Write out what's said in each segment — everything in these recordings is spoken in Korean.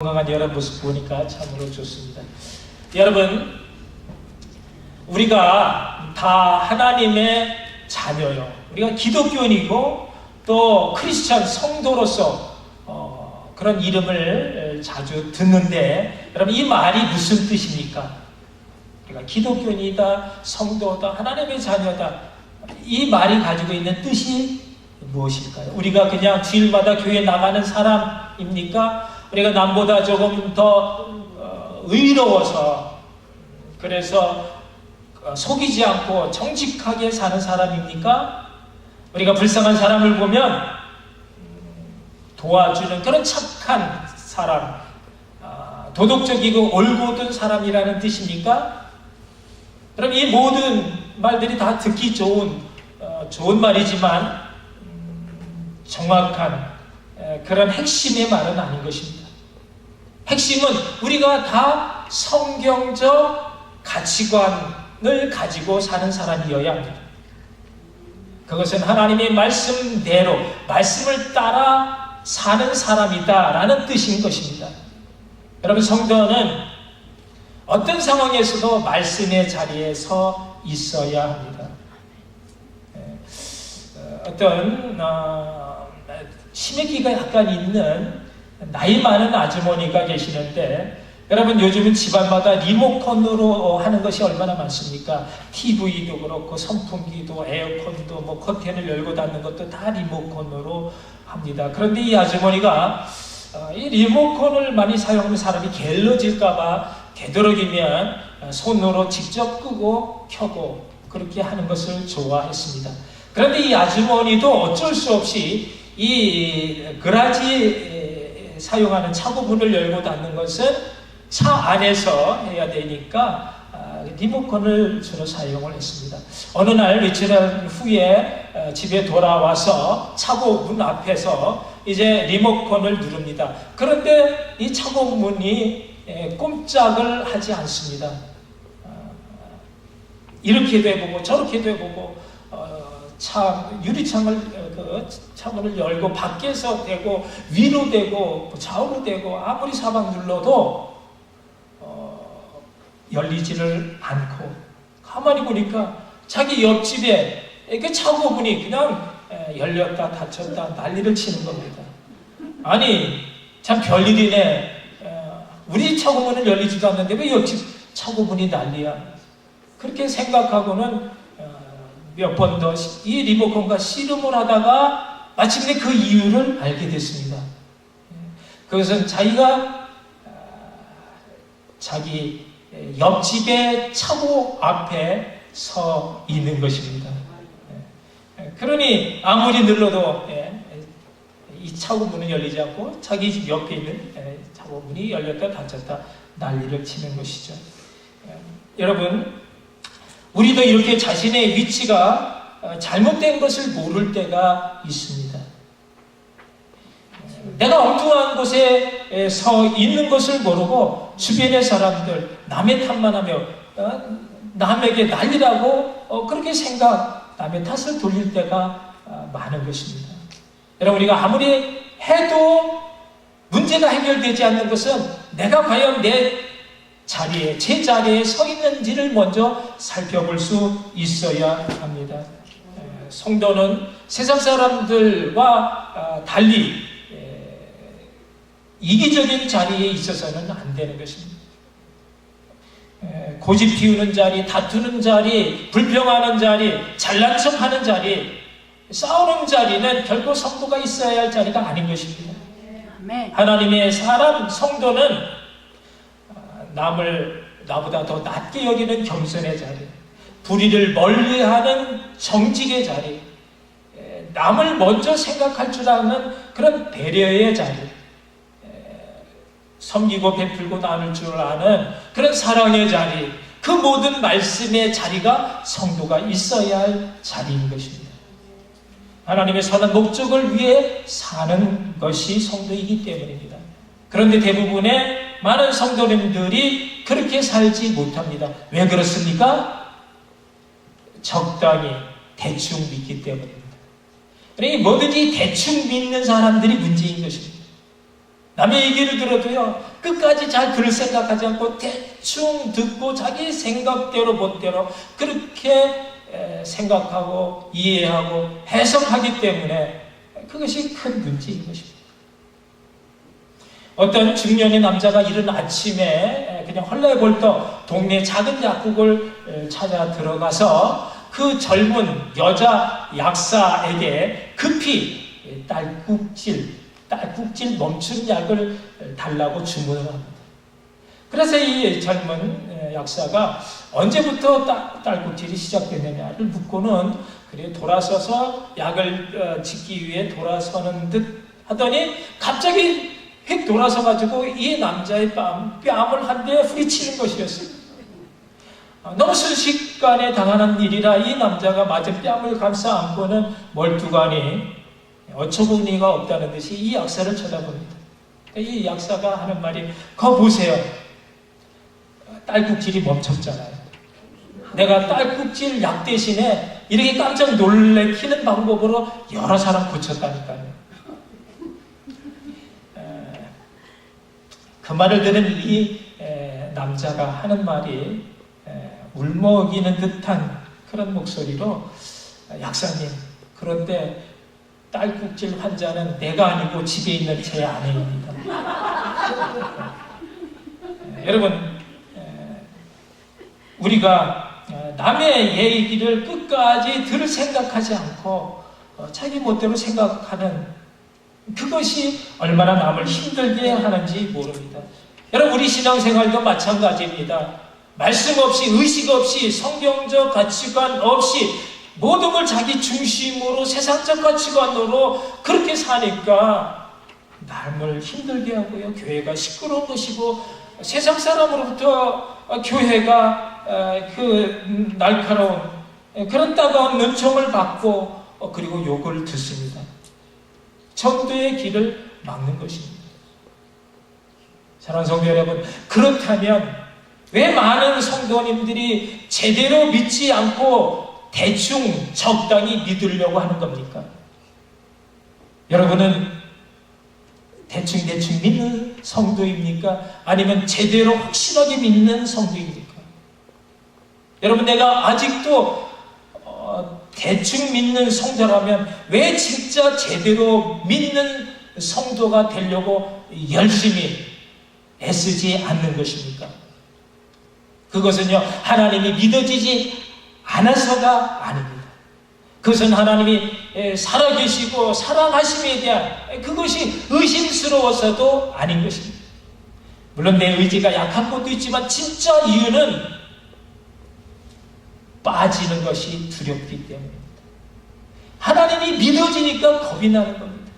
건강한 여러분 모습 보니까 참으로 좋습니다. 여러분, 우리가 다 하나님의 자녀요. 우리가 기독교인이고 또 크리스찬 성도로서 그런 이름을 자주 듣는데, 여러분 이 말이 무슨 뜻입니까? 우리가 기독교인이다, 성도다, 하나님의 자녀다. 이 말이 가지고 있는 뜻이 무엇일까요? 우리가 그냥 주일마다 교회 나가는 사람입니까? 우리가 남보다 조금 더 의로워서, 그래서 속이지 않고 정직하게 사는 사람입니까? 우리가 불쌍한 사람을 보면 도와주는 그런 착한 사람, 도덕적이고 올곧은 사람이라는 뜻입니까? 그럼 이 모든 말들이 다 듣기 좋은 말이지만 정확한 그런 핵심의 말은 아닌 것입니다. 핵심은 우리가 다 성경적 가치관을 가지고 사는 사람이어야 합니다. 그것은 하나님의 말씀대로, 말씀을 따라 사는 사람이다라는 뜻인 것입니다. 여러분, 성도는 어떤 상황에서도 말씀의 자리에 서 있어야 합니다. 어떤 치매기가 약간 있는 나이 많은 아주머니가 계시는데, 여러분 요즘은 집안마다 리모컨으로 하는 것이 얼마나 많습니까? TV도 그렇고 선풍기도 에어컨도 뭐 커튼을 열고 닫는 것도 다 리모컨으로 합니다. 그런데 이 아주머니가 이 리모컨을 많이 사용하는 사람이 게을러질까봐 되도록이면 손으로 직접 끄고 켜고 그렇게 하는 것을 좋아했습니다. 그런데 이 아주머니도 어쩔 수 없이 이 그라지 사용하는 차고문을 열고 닫는 것은 차 안에서 해야 되니까 리모컨을 주로 사용을 했습니다. 어느 날 며칠 후에 집에 돌아와서 차고문 앞에서 이제 리모컨을 누릅니다. 그런데 이 차고문이 꼼짝을 하지 않습니다. 이렇게도 해보고 저렇게도 해보고 유리창을 차문을 열고 밖에서 대고 위로 대고 좌우로 대고 아무리 사방 눌러도 열리지를 않고, 가만히 보니까 자기 옆집에 그 차고문이 그냥 열렸다 닫혔다 난리를 치는 겁니다. 아니 참 별일이네. 우리 차고문은 열리지도 않는데 왜 옆집 차고문이 난리야? 그렇게 생각하고는 몇 번 더 이 리모컨과 씨름을 하다가 마침내 그 이유를 알게 됐습니다. 그것은 자기가 자기 옆집의 차고 앞에 서 있는 것입니다. 그러니 아무리 눌러도 이 차고 문은 열리지 않고 자기 집 옆에 있는 차고 문이 열렸다 닫혔다 난리를 치는 것이죠. 여러분, 우리도 이렇게 자신의 위치가 잘못된 것을 모를 때가 있습니다. 내가 엉뚱한 곳에 서 있는 것을 모르고 주변의 사람들 남의 탓만 하며 남에게 난리라고 그렇게 남의 탓을 돌릴 때가 많은 것입니다. 여러분, 우리가 아무리 해도 문제가 해결되지 않는 것은 내가 과연 제 자리에 서 있는지를 먼저 살펴볼 수 있어야 합니다. 성도는 세상 사람들과 달리 이기적인 자리에 있어서는 안 되는 것입니다. 고집 피우는 자리, 다투는 자리, 불평하는 자리, 잘난 척하는 자리, 싸우는 자리는 결코 성도가 있어야 할 자리가 아닌 것입니다. 하나님의 사람, 성도는 남을 나보다 더 낮게 여기는 겸손의 자리, 불의를 멀리하는 정직의 자리, 남을 먼저 생각할 줄 아는 그런 배려의 자리, 섬기고 베풀고 나눌 줄 아는 그런 사랑의 자리, 그 모든 말씀의 자리가 성도가 있어야 할 자리인 것입니다. 하나님의 선한 목적을 위해 사는 것이 성도이기 때문입니다. 그런데 대부분의 많은 성도님들이 그렇게 살지 못합니다. 왜 그렇습니까? 적당히 대충 믿기 때문입니다. 그러니 뭐든지 대충 믿는 사람들이 문제인 것입니다. 남의 얘기를 들어도요, 끝까지 잘 들을 생각하지 않고 대충 듣고 자기 생각대로 멋대로 그렇게 생각하고 이해하고 해석하기 때문에 그것이 큰 문제인 것입니다. 어떤 중년의 남자가 이른 아침에 그냥 헐레벌떡 동네 작은 약국을 찾아 들어가서 그 젊은 여자 약사에게 급히 딸꾹질 멈춘 약을 달라고 주문을 합니다. 그래서 이 젊은 약사가 언제부터 딸꾹질이 시작되느냐를 묻고는 그래 돌아서서 약을 짓기 위해 돌아서는 듯 하더니 갑자기 휙 돌아서 가지고 이 남자의 뺨을 한 대 후리치는 것이었어요. 너무 순식간에 당하는 일이라 이 남자가 맞은 뺨을 감싸 안고는 멀뚱하니 어처구니가 없다는 듯이 이 약사를 쳐다봅니다. 이 약사가 하는 말이, 거 보세요. 딸꾹질이 멈췄잖아요. 내가 딸꾹질 약 대신에 이렇게 깜짝 놀래키는 방법으로 여러 사람 고쳤다니까요. 그 말을 들은 이 남자가 하는 말이 울먹이는 듯한 그런 목소리로, 약사님, 그런데 딸꾹질 환자는 내가 아니고 집에 있는 제 아내입니다. 여러분, 우리가 남의 얘기를 끝까지 들을 생각하지 않고 자기 멋대로 생각하는 그것이 얼마나 남을 힘들게 하는지 모릅니다. 여러분, 우리 신앙생활도 마찬가지입니다. 말씀 없이, 의식 없이, 성경적 가치관 없이 모든 걸 자기 중심으로 세상적 가치관으로 그렇게 사니까 남을 힘들게 하고요. 교회가 시끄러운 것이고 세상 사람으로부터 교회가 그 날카로운 그런 따가운 눈총을 받고 그리고 욕을 듣습니다. 전도의 길을 막는 것입니다. 사랑하는 성도 여러분, 그렇다면 왜 많은 성도님들이 제대로 믿지 않고 대충 적당히 믿으려고 하는 겁니까? 여러분은 대충 믿는 성도입니까? 아니면 제대로 확실하게 믿는 성도입니까? 여러분, 내가 아직도 대충 믿는 성도라면 왜 진짜 제대로 믿는 성도가 되려고 열심히 애쓰지 않는 것입니까? 그것은요, 하나님이 믿어지지 않아서가 아닙니다. 그것은 하나님이 살아계시고 사랑하심에 대한 그것이 의심스러워서도 아닌 것입니다. 물론 내 의지가 약한 것도 있지만 진짜 이유는 빠지는 것이 두렵기 때문입니다. 하나님이 믿어지니까 겁이 나는 겁니다.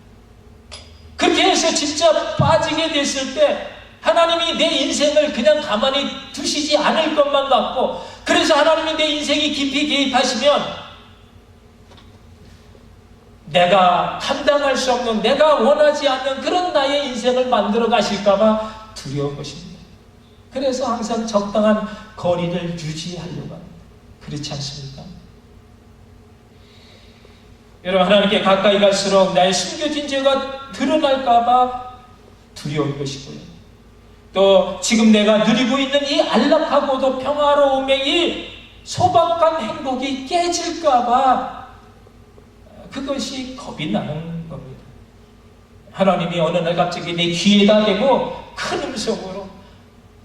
그렇게 해서 진짜 빠지게 됐을 때 하나님이 내 인생을 그냥 가만히 두시지 않을 것만 같고, 그래서 하나님이 내 인생에 깊이 개입하시면 내가 감당할 수 없는, 내가 원하지 않는 그런 나의 인생을 만들어 가실까봐 두려운 것입니다. 그래서 항상 적당한 거리를 유지하려고 합니다. 그렇지 않습니까? 여러분, 하나님께 가까이 갈수록 나의 숨겨진 죄가 드러날까봐 두려운 것이고요. 또 지금 내가 누리고 있는 이 안락하고도 평화로움의 이 소박한 행복이 깨질까봐 그것이 겁이 나는 겁니다. 하나님이 어느 날 갑자기 내 귀에다 대고 큰 음성으로,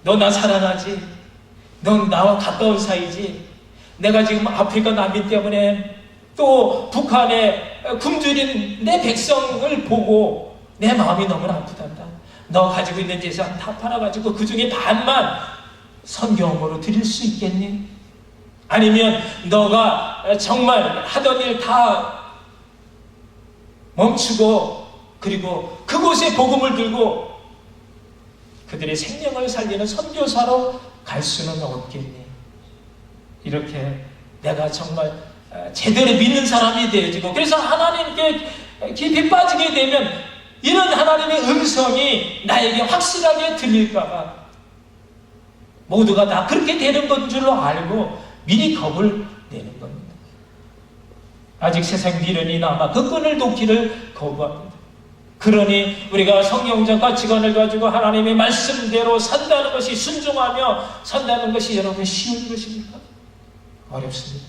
너 나 사랑하지? 넌 나와 가까운 사이지? 내가 지금 아프리카 난민 때문에 또 북한에 굶주린 내 백성을 보고 내 마음이 너무 아프단다. 너 가지고 있는 재산 다 팔아가지고 그 중에 반만 선교함으로 드릴 수 있겠니? 아니면 너가 정말 하던 일 다 멈추고 그리고 그곳에 복음을 들고 그들의 생명을 살리는 선교사로 갈 수는 없겠니? 이렇게 내가 정말 제대로 믿는 사람이 되어지고, 그래서 하나님께 깊이 빠지게 되면 이런 하나님의 음성이 나에게 확실하게 들릴까봐 모두가 다 그렇게 되는 건 줄로 알고 미리 겁을 내는 겁니다. 아직 세상 미련이 남아 그 끈을 놓기를 거부합니다. 그러니 우리가 성경적 가치관을 가지고 하나님의 말씀대로 산다는 것이, 순종하며 산다는 것이 여러분 쉬운 것입니까? 어렵습니다.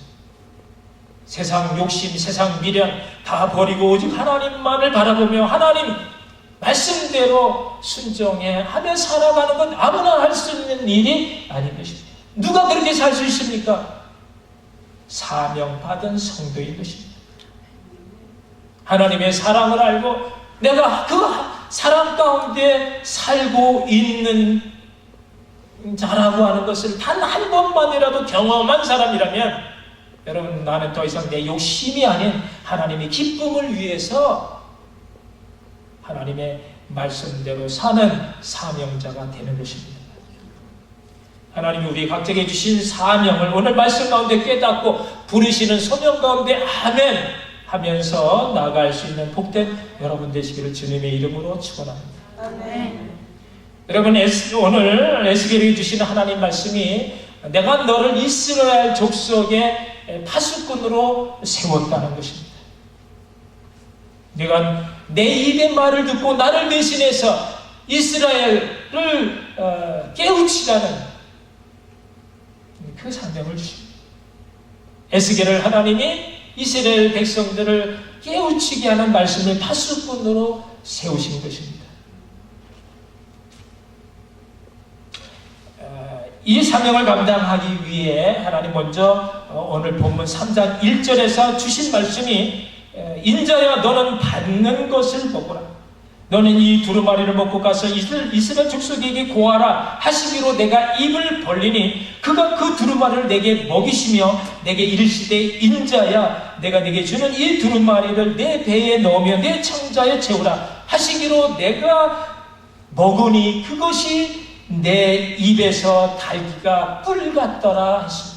세상 욕심, 세상 미련 다 버리고 오직 하나님만을 바라보며 하나님 말씀대로 순종해 하며 살아가는 건 아무나 할 수 있는 일이 아닌 것입니다. 누가 그렇게 살 수 있습니까? 사명받은 성도인 것입니다. 하나님의 사랑을 알고 내가 그 사랑 가운데 살고 있는 자라고 하는 것을 단 한 번만이라도 경험한 사람이라면, 여러분, 나는 더 이상 내 욕심이 아닌 하나님의 기쁨을 위해서 하나님의 말씀대로 사는 사명자가 되는 것입니다. 하나님이 우리 각자에게 주신 사명을 오늘 말씀 가운데 깨닫고 부르시는 소명 가운데 아멘 하면서 나아갈 수 있는 복된 여러분 되시기를 주님의 이름으로 축원합니다. 아멘. 여러분, 오늘 에스겔이 주시는 하나님 말씀이 내가 너를 이스라엘 족속의 파수꾼으로 세웠다는 것입니다. 네가 내 입의 말을 듣고 나를 대신해서 이스라엘을 깨우치라는 그 사명을 주십니다. 에스겔을 하나님이 이스라엘 백성들을 깨우치게 하는 말씀을 파수꾼으로 세우신 것입니다. 이 사명을 감당하기 위해 하나님 먼저 오늘 본문 3장 1절에서 주신 말씀이 인자야 너는 받는 것을 먹어라. 너는 이 두루마리를 먹고 가서 이스라엘 족속에게 고하라 하시기로 내가 입을 벌리니 그가 그 두루마리를 내게 먹이시며 내게 이르시되 인자야 내가 내게 주는 이 두루마리를 내 배에 넣으며 내 창자에 채우라 하시기로 내가 먹으니 그것이 내 입에서 달기가 꿀 같더라 했습니다.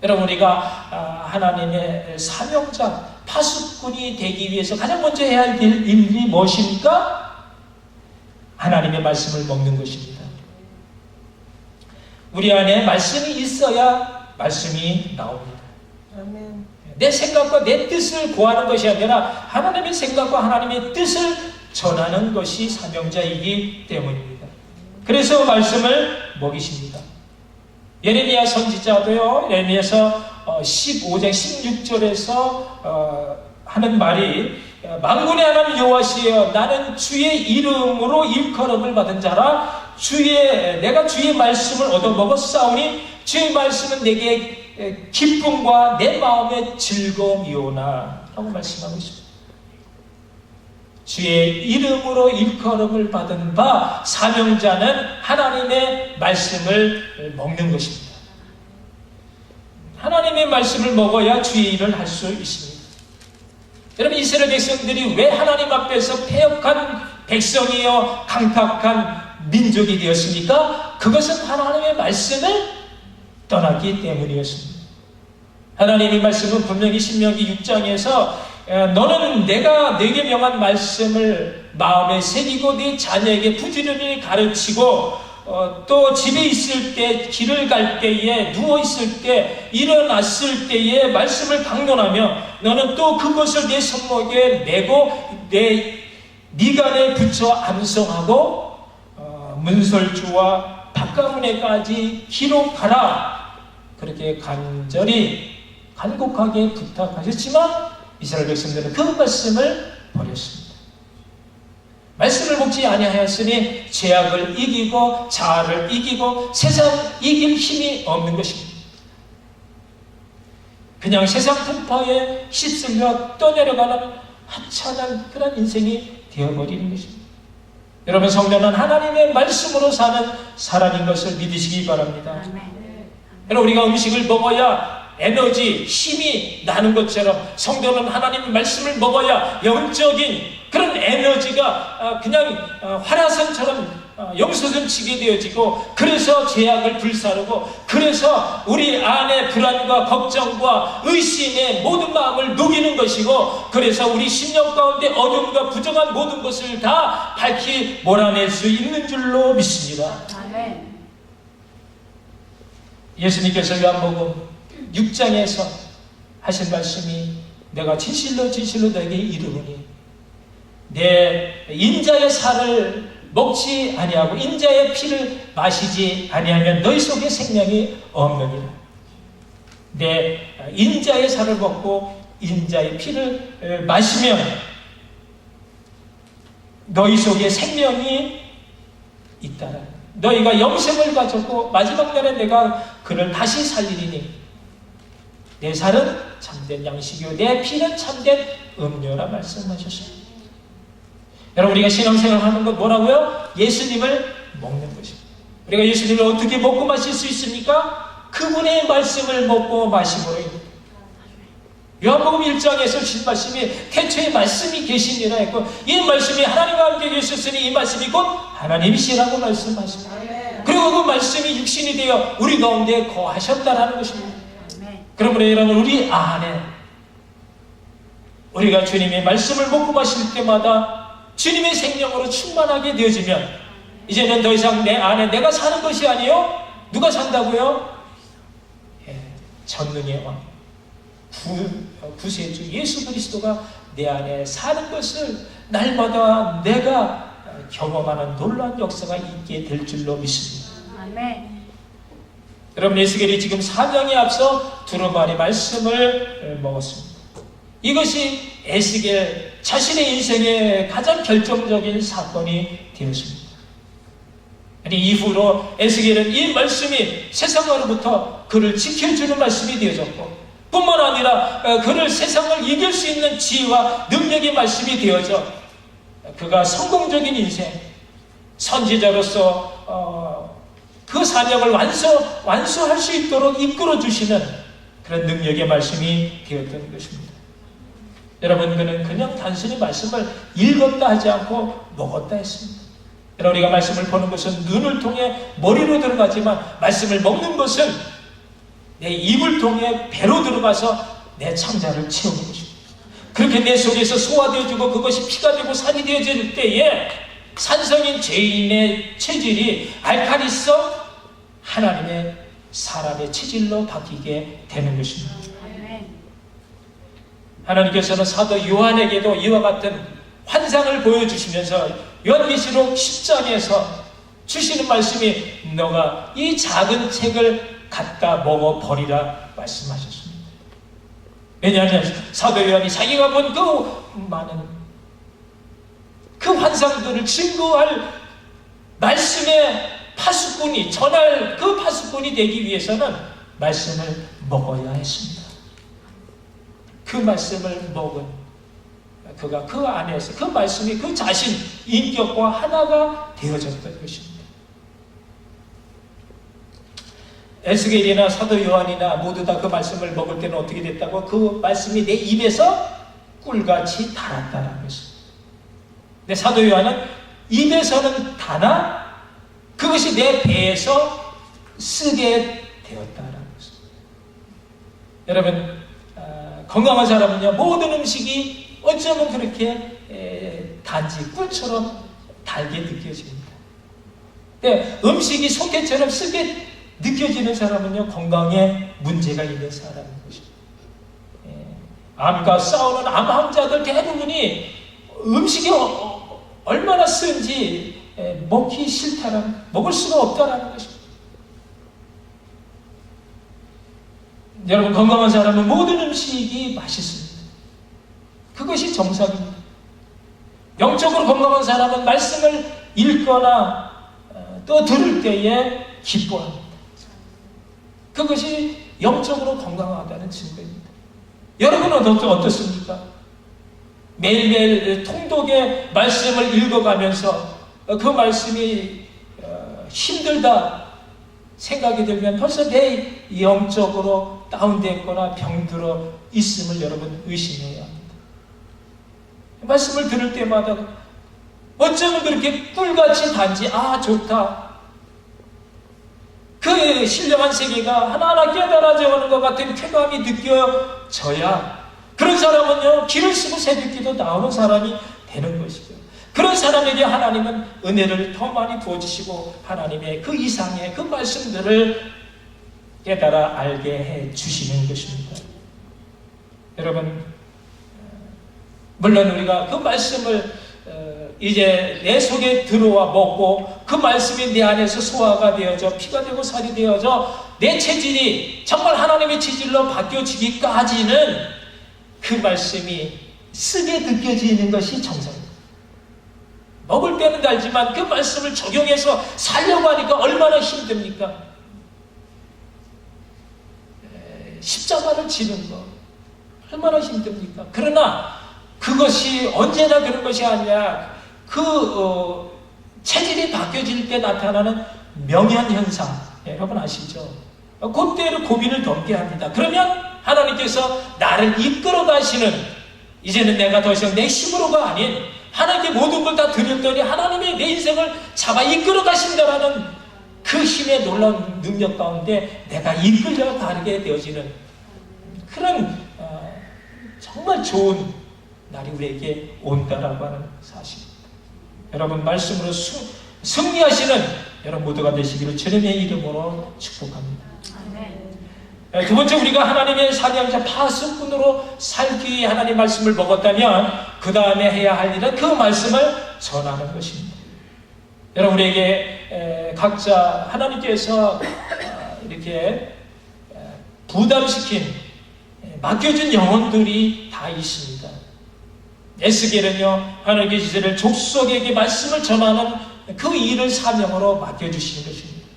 여러분, 우리가 하나님의 사명자, 파수꾼이 되기 위해서 가장 먼저 해야 할 일이 무엇입니까? 하나님의 말씀을 먹는 것입니다. 우리 안에 말씀이 있어야 말씀이 나옵니다. 아멘. 내 생각과 내 뜻을 구하는 것이 아니라 하나님의 생각과 하나님의 뜻을 전하는 것이 사명자이기 때문입니다. 그래서 말씀을 먹이십니다. 예레미야 선지자도요, 예레미야서 15장 16절에서 하는 말이 만군의 하나님 여호와시여 나는 주의 이름으로 일컬음을 받은 자라 내가 주의 말씀을 얻어 먹었사오니 주의 말씀은 내게 기쁨과 내 마음의 즐거움이오나 라고 말씀하고 있습니다. 주의 이름으로 일컬음을 받은 바 사명자는 하나님의 말씀을 먹는 것입니다. 하나님의 말씀을 먹어야 주의 일을 할 수 있습니다. 여러분, 이스라엘 백성들이 왜 하나님 앞에서 패역한 백성이요 강팍한 민족이 되었습니까? 그것은 하나님의 말씀을 떠났기 때문이었습니다. 하나님의 말씀은 분명히 신명기 6장에서 너는 내가 네게 명한 말씀을 마음에 새기고 네 자녀에게 부지런히 가르치고 또 집에 있을 때, 길을 갈 때에, 누워 있을 때, 일어났을 때에 말씀을 강론하며 너는 또 그것을 내 손목에 메고 네 미간에 붙여 암송하고 문설주와 바깥문에까지 기록하라. 그렇게 간절히 간곡하게 부탁하셨지만 이스라엘 백성들은 그 말씀을 버렸습니다. 말씀을 먹지 아니하였으니 죄악을 이기고 자아를 이기고 세상 이길 힘이 없는 것입니다. 그냥 세상 풍파에 휩쓸려 떠내려가는 하찮은 그런 인생이 되어버리는 것입니다. 여러분, 성도는 하나님의 말씀으로 사는 사람인 것을 믿으시기 바랍니다. 여러분, 우리가 음식을 먹어야 에너지, 힘이 나는 것처럼 성도는 하나님의 말씀을 먹어야 영적인 그런 에너지가 그냥 활화산처럼 영솟음치게 되어지고, 그래서 죄악을 불사르고, 그래서 우리 안에 불안과 걱정과 의심의 모든 마음을 녹이는 것이고, 그래서 우리 심령 가운데 어둠과 부정한 모든 것을 다 밝히 몰아낼 수 있는 줄로 믿습니다. 아멘. 예수님께서 요한복음 6장에서 하신 말씀이 내가 진실로 진실로 너에게 이르노니 내 인자의 살을 먹지 아니하고 인자의 피를 마시지 아니하면 너희 속에 생명이 없느니라. 내 인자의 살을 먹고 인자의 피를 마시면 너희 속에 생명이 있다라. 너희가 영생을 가졌고 마지막 날에 내가 그를 다시 살리리니 내 살은 참된 양식이요 내 피는 참된 음료라 말씀하셨습니다. 여러분, 우리가 신앙생활 하는 건 뭐라고요? 예수님을 먹는 것입니다. 우리가 예수님을 어떻게 먹고 마실 수 있습니까? 그분의 말씀을 먹고 마심으로입니다. 요한복음 1장에서 주신 말씀이 태초에 말씀이 계시니라 했고 이 말씀이 하나님과 함께 계셨으니 이 말씀이 곧 하나님이시라고 말씀하십니다. 그리고 그 말씀이 육신이 되어 우리 가운데 거하셨다라는 것입니다. 그러므로 여러분, 우리 안에 우리가 주님의 말씀을 먹고 마실 때마다 주님의 생명으로 충만하게 되어지면 이제는 더 이상 내 안에 내가 사는 것이 아니요 누가 산다고요? 전능의 왕 구세주 예수 그리스도가 내 안에 사는 것을 날마다 내가 경험하는 놀라운 역사가 있게 될 줄로 믿습니다. 아멘. 여러분, 에스겔이 지금 4장에 앞서 두루마리 말씀을 먹었습니다. 이것이 에스겔 자신의 인생의 가장 결정적인 사건이 되었습니다. 이후로 에스겔은 이 말씀이 세상으로부터 그를 지켜주는 말씀이 되어졌고 뿐만 아니라 그를 세상을 이길 수 있는 지혜와 능력의 말씀이 되어져 그가 성공적인 인생, 선지자로서 그 사명을 완수할 수 있도록 이끌어주시는 그런 능력의 말씀이 되었던 것입니다. 여러분, 그는 그냥 단순히 말씀을 읽었다 하지 않고 먹었다 했습니다. 여러분, 우리가 말씀을 보는 것은 눈을 통해 머리로 들어가지만 말씀을 먹는 것은 내 입을 통해 배로 들어가서 내 창자를 채우는 것입니다. 그렇게 내 속에서 소화되어지고 그것이 피가 되고 살이 되어질 때에 산성인 죄인의 체질이 알칼리성 하나님의 사람의 체질로 바뀌게 되는 것입니다. 하나님께서는 사도 요한에게도 이와 같은 환상을 보여주시면서 요한계시록 10장에서 주시는 말씀이 너가 이 작은 책을 갖다 먹어버리라 말씀하셨습니다. 왜냐하면 사도 요한이 자기가 본 그 많은 그 환상들을 증거할 말씀의 파수꾼이 전할 그 파수꾼이 되기 위해서는 말씀을 먹어야 했습니다. 그 말씀을 먹은 그가 그 안에서 그 말씀이 그 자신 인격과 하나가 되어졌던 것입니다. 에스겔이나 사도 요한이나 모두 다 그 말씀을 먹을 때는 어떻게 됐다고? 그 말씀이 내 입에서 꿀같이 달았다는 것입니다. 근데 사도 요한은 입에서는 다나 그것이 내 배에서 쓰게 되었다는 것입니다. 여러분, 건강한 사람은요, 모든 음식이 어쩌면 그렇게 단지 꿀처럼 달게 느껴집니다. 근데 음식이 소태처럼 쓰게 느껴지는 사람은요, 건강에 문제가 있는 사람인 것입니다. 암과 싸우는 암 환자들 대부분이 음식이 얼마나 쓴지 먹기 싫다라는, 먹을 수가 없다라는 것입니다. 여러분, 건강한 사람은 모든 음식이 맛있습니다. 그것이 정상입니다. 영적으로 건강한 사람은 말씀을 읽거나 또 들을 때에 기뻐합니다. 그것이 영적으로 건강하다는 증거입니다. 여러분은 어떻습니까? 매일매일 통독의 말씀을 읽어가면서 그 말씀이 힘들다 생각이 들면 벌써 내 영적으로 다운되거나 병들어 있음을 여러분 의심해야 합니다. 말씀을 들을 때마다 어쩌면 그렇게 꿀같이 단지 좋다, 그 신령한 세계가 하나하나 깨달아져가는 것 같은 쾌감이 느껴져야 그런 사람은요, 길을 쓰고 새벽기도 나오는 사람이 되는 것이죠. 그런 사람에게 하나님은 은혜를 더 많이 부어주시고 하나님의 그 이상의 그 말씀들을 깨달아 알게 해 주시는 것입니다. 여러분, 물론 우리가 그 말씀을 이제 내 속에 들어와 먹고 그 말씀이 내 안에서 소화가 되어져 피가 되고 살이 되어져 내 체질이 정말 하나님의 체질로 바뀌어지기까지는 그 말씀이 쓰게 느껴지는 것이 정상입니다. 먹을 때는 달지만 그 말씀을 적용해서 살려고 하니까 얼마나 힘듭니까? 십자가를 지는 거 얼마나 힘듭니까? 그러나 그것이 언제나 그런 것이 아니라 체질이 바뀌어질 때 나타나는 명현현상, 여러분 아시죠? 그때를 고비를 넘게 합니다. 그러면 하나님께서 나를 이끌어 가시는, 이제는 내가 더 이상 내 힘으로가 아닌 하나님께 모든 걸 다 드렸더니 하나님이 내 인생을 잡아 이끌어 가신다라는 그 힘의 놀라운 능력 가운데 내가 이끌려 가게 되어지는 그런 정말 좋은 날이 우리에게 온다라고 하는 사실입니다. 여러분 말씀으로 승리하시는 여러분 모두가 되시기를 주님의 이름으로 축복합니다. 두 번째, 우리가 하나님의 사냥자 파수꾼으로 살기 위해 하나님 말씀을 먹었다면 그 다음에 해야 할 일은 그 말씀을 전하는 것입니다. 여러분에게 각자 하나님께서 이렇게 부담시킨 맡겨준 영혼들이 다 있습니다. 에스겔은요, 하나님의 이스라엘 족속에게 말씀을 전하는 그 일을 사명으로 맡겨주시는 것입니다.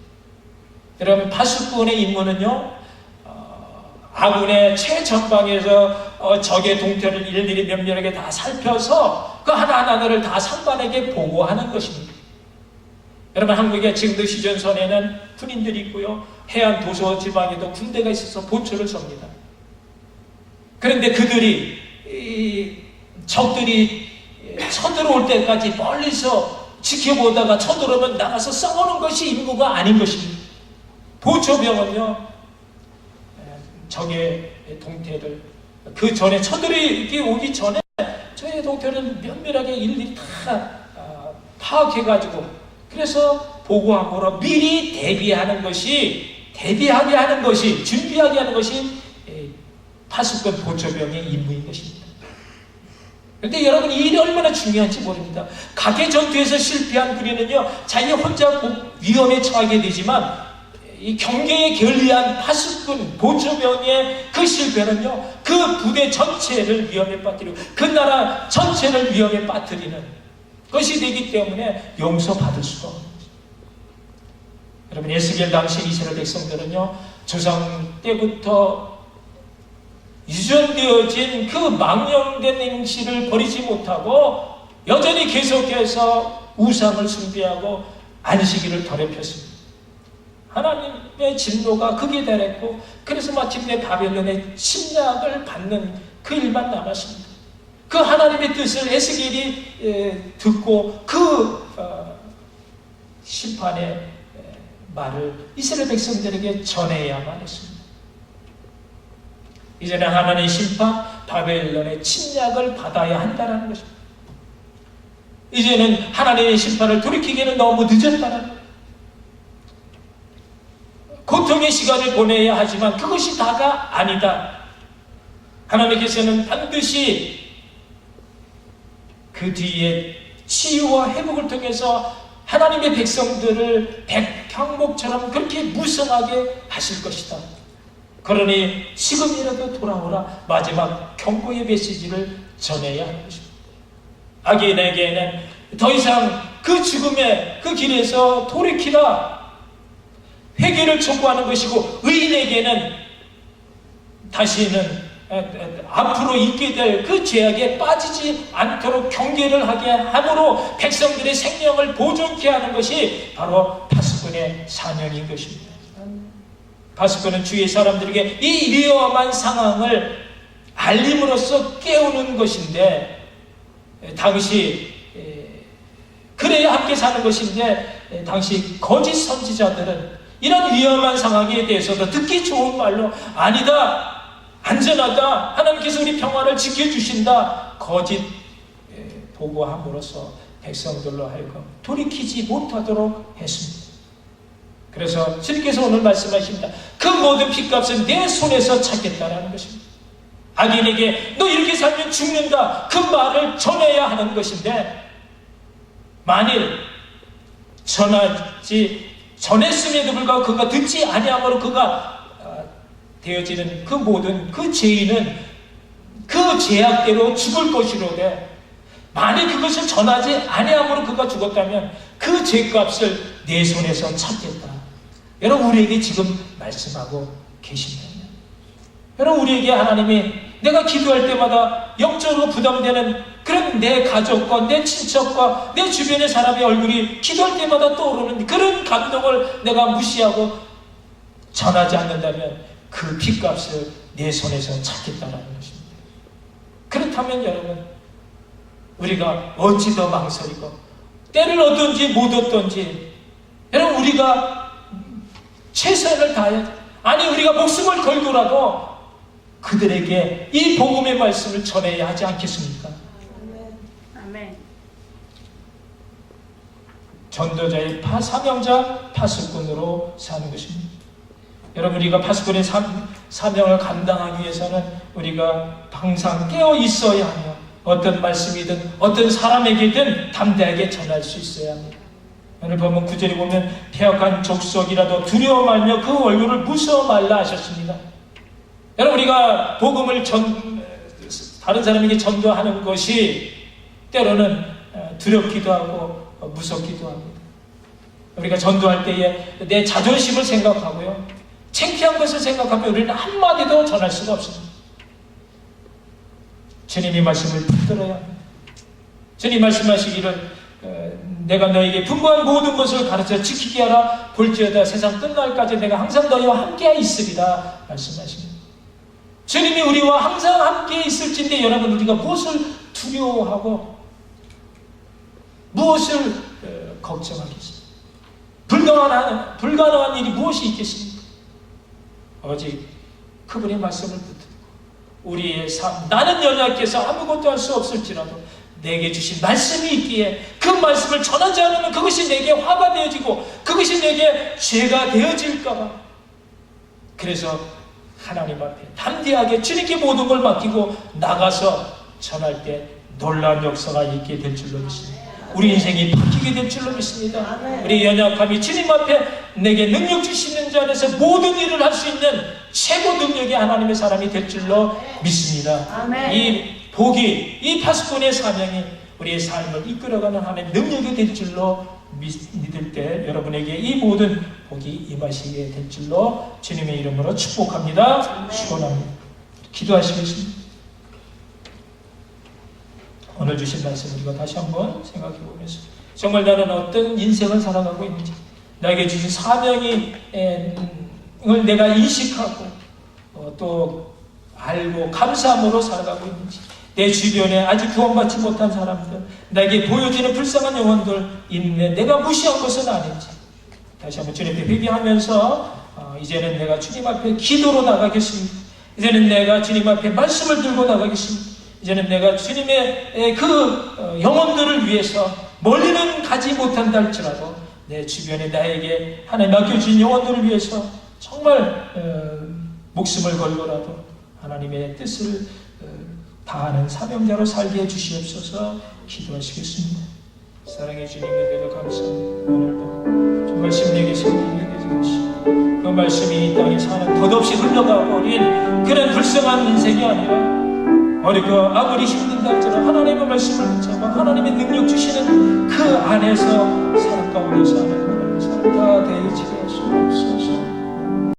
여러분 파수꾼의 임무는요, 아군의 최전방에서 적의 동태를 일일이 면밀하게 다 살펴서 그 하나하나를 다 상관에게 보고하는 것입니다. 여러분 한국에 지금도 휴전선에는 군인들이 있고요, 해안 도서 지방에도 군대가 있어서 보초를 섭니다. 그런데 그들이 적들이 쳐들어올 때까지 멀리서 지켜보다가 쳐들어오면 나가서 싸우는 것이 임무가 아닌 것입니다. 보초병은요, 적의 동태를 그 전에 쳐들이 오기 전에 적의 동태를 면밀하게 일일이 다 파악해가지고 그래서 보고함으로 미리 대비하게 하는 것이 준비하게 하는 것이 파수꾼 보초병의 임무인 것입니다. 그런데 여러분 이 일이 얼마나 중요한지 모릅니다. 각의 전투에서 실패한 군인은요, 자기 혼자 위험에 처하게 되지만 이 경계에 결리한 파수꾼 보초병의 그 실패는요, 그 부대 전체를 위험에 빠뜨리고 그 나라 전체를 위험에 빠뜨리는 것이 되기 때문에 용서받을 수가 없는 것입니다. 여러분 에스겔 당시 이스라엘 백성들은요, 조상 때부터 유전되어진 그 망령된 행실을 버리지 못하고 여전히 계속해서 우상을 숭배하고 안식일을 더럽혔습니다. 하나님의 진노가 극에 달했고 그래서 마침내 바벨론의 침략을 받는 그 일만 남았습니다. 그 하나님의 뜻을 에스겔이 듣고 그 심판의 말을 이스라엘 백성들에게 전해야만 했습니다. 이제는 하나님의 심판, 바벨론의 침략을 받아야 한다는 것입니다. 이제는 하나님의 심판을 돌이키기에는 너무 늦었다는 것입니다. 고통의 시간을 보내야 하지만 그것이 다가 아니다. 하나님께서는 반드시 그 뒤에 치유와 회복을 통해서 하나님의 백성들을 백향목처럼 그렇게 무성하게 하실 것이다. 그러니 지금이라도 돌아오라. 마지막 경고의 메시지를 전해야 하는 것입니다. 악인에게는 더 이상 그 죽음의 그 길에서 돌이키라. 회개를 촉구하는 것이고 의인에게는 다시는 앞으로 있게 될 그 죄악에 빠지지 않도록 경계를 하게 함으로 백성들의 생명을 보존케 하는 것이 바로 파수꾼의 사명인 것입니다. 파수꾼은 주위의 사람들에게 이 위험한 상황을 알림으로써 깨우는 것인데 당시 그래야 함께 사는 것인데 당시 거짓 선지자들은 이런 위험한 상황에 대해서도 듣기 좋은 말로 아니다, 안전하다, 하나님께서 우리 평화를 지켜주신다 거짓 보고함으로써 백성들로 하여금 돌이키지 못하도록 했습니다. 그래서 주님께서 오늘 말씀하십니다. 그 모든 핏값은 내 손에서 찾겠다라는 것입니다. 악인에게 너 이렇게 살면 죽는다 그 말을 전해야 하는 것인데 만일 전했음에도 불구하고 그가 듣지 아니함으로 그가 되어지는 그 모든 그 죄인은 그 죄악대로 죽을 것이로되, 만일 그것을 전하지 아니함으로 그가 죽었다면 그 죄값을 내 손에서 찾겠다. 여러분, 우리에게 지금 말씀하고 계십니다. 여러분, 우리에게 하나님이 내가 기도할 때마다 영적으로 부담되는 그런 내 가족과 내 친척과 내 주변의 사람의 얼굴이 기도할 때마다 떠오르는 그런 감동을 내가 무시하고 전하지 않는다면 그 핏값을 내 손에서 찾겠다는 것입니다. 그렇다면 여러분, 우리가 어찌 더 망설이고 때를 얻든지 못 얻든지, 여러분, 우리가 최선을 다해, 아니 우리가 목숨을 걸고라도 그들에게 이 복음의 말씀을 전해야 하지 않겠습니까? 아멘. 전도자의 사명자 파수꾼으로 사는 것입니다. 여러분, 우리가 파수꾼의 사명을 감당하기 위해서는 우리가 항상 깨어 있어야 하며 어떤 말씀이든 어떤 사람에게든 담대하게 전할 수 있어야 합니다. 오늘 보면 9절에 보면 패역한 족속이라도 두려워 말며 그 얼굴을 무서워 말라 하셨습니다. 여러분, 우리가 복음을 다른 사람에게 전도하는 것이 때로는 두렵기도 하고 무섭기도 합니다. 우리가 전도할 때에 내 자존심을 생각하고요, 창피한 것을 생각하면 우리는 한마디도 전할 수가 없습니다. 주님이 말씀을 붙들어야 합니다. 주님 말씀하시기를 내가 너에게 분부한 모든 것을 가르쳐 지키게 하라. 볼지어다 세상 끝날까지 내가 항상 너희와 함께 있으리라 말씀하십니다. 주님이 우리와 항상 함께 있을진데, 여러분, 우리가 무엇을 두려워하고 무엇을 걱정하겠습니까? 불가능한 일이 무엇이 있겠습니까? 오직 그분의 말씀을 붙들고 우리의 삶, 나는 연약해서 아무것도 할 수 없을지라도 내게 주신 말씀이 있기에 그 말씀을 전하지 않으면 그것이 내게 화가 되어지고 그것이 내게 죄가 되어질까봐, 그래서 하나님 앞에 담대하게 주님께 모든 걸 맡기고 나가서 전할 때 놀라운 역사가 있게 될 줄로 믿습니다. 우리 인생이 바뀌게 될 줄로 믿습니다. 우리 연약함이 주님 앞에 내게 능력 주시는 자 안에서 모든 일을 할 수 있는 최고 능력이 하나님의 사람이 될 줄로 믿습니다. 이 복이, 이 파수꾼의 사명이 우리의 삶을 이끌어가는 하나님의 능력이 될 줄로 믿을 때 여러분에게 이 모든 복이 임하시게 될 줄로 주님의 이름으로 축복합니다. 축원합니다. 기도하시겠습니다. 오늘 주신 말씀 우리가 다시 한번 생각해 보면서, 정말 나는 어떤 인생을 살아가고 있는지, 나에게 주신 사명을 내가 인식하고 또 알고 감사함으로 살아가고 있는지, 내 주변에 아직 구원받지 못한 사람들, 나에게 보여지는 불쌍한 영혼들 있는데 내가 무시한 것은 아닌지 다시 한번 주님 앞에 회개하면서 이제는 내가 주님 앞에 기도로 나가겠습니다. 이제는 내가 주님 앞에 말씀을 들고 나가겠습니다. 이제는 내가 주님의 그 영혼들을 위해서 멀리는 가지 못한다 할지라도 내 주변에 나에게 하나님 맡겨주신 영혼들을 위해서 정말 목숨을 걸고라도 하나님의 뜻을 다하는 사명자로 살게 해주시옵소서. 기도하시겠습니다. 사랑해 주님, 은혜를 감사합니다. 오늘도 좀 말씀 내게 생기게 해주시고 그 말씀이 이 땅에 사는 덧없이 흘러가버린 그런 불쌍한 인생이 아니라 어렵고 아무리 힘든다 할지라도 하나님의 말씀을 붙잡아 하나님의 능력 주시는 그 안에서 사람 가운데서 하는 삶 다 되어지게 하시옵소서.